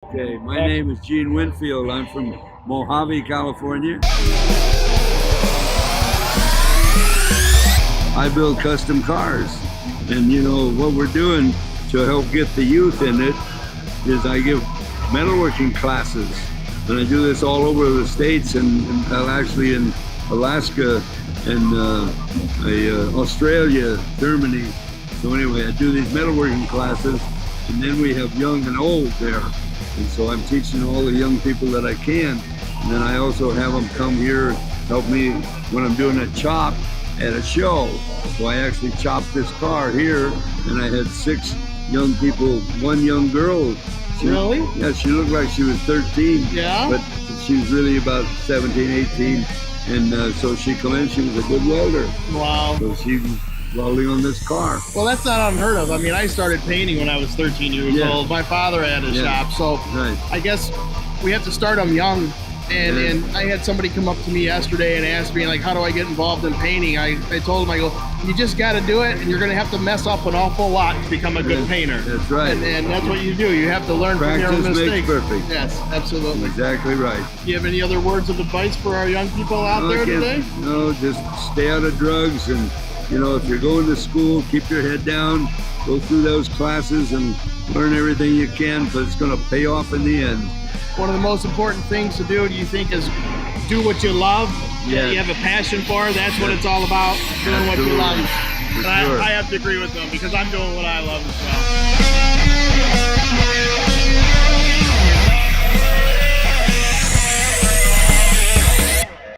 Okay, my name is Gene Winfield. I'm from Mojave, California. I build custom cars. And you know, what we're doing to help get the youth in it is I give metalworking classes. And I do this all over the States and actually in Alaska and Australia, Germany. So anyway, I do these metalworking classes and then we have young and old there. And so I'm teaching all the young people that I can. And then I also have them come here, help me when I'm doing a chop at a show. So I actually chopped this car here and I had 6 young people, 1 young girl. Really? Yeah, she looked like she was 13. Yeah? But she was really about 17, 18. And so she come in, she was a good welder. Wow. So she was welding on this car. Well, that's not unheard of. I mean, I started painting when I was 13 years old. My father had a shop, so I guess we have to start them young. And I had somebody come up to me yesterday and ask me, like, how do I get involved in painting? I told him, I go, you just got to do it, and you're going to have to mess up an awful lot to become a good painter. That's right. And that's what you do. You have to learn from your own mistakes. Practice makes perfect. Yes, absolutely. Exactly right. Do you have any other words of advice for our young people out there today? No, just stay out of drugs, and you know, if you're going to school, keep your head down, go through those classes and learn everything you can, but it's going to pay off in the end. One of the most important things to do you think, is do what you love? Yeah. You have a passion for. That's what it's all about, doing what you love. And Sure. I have to agree with them because I'm doing what I love as well.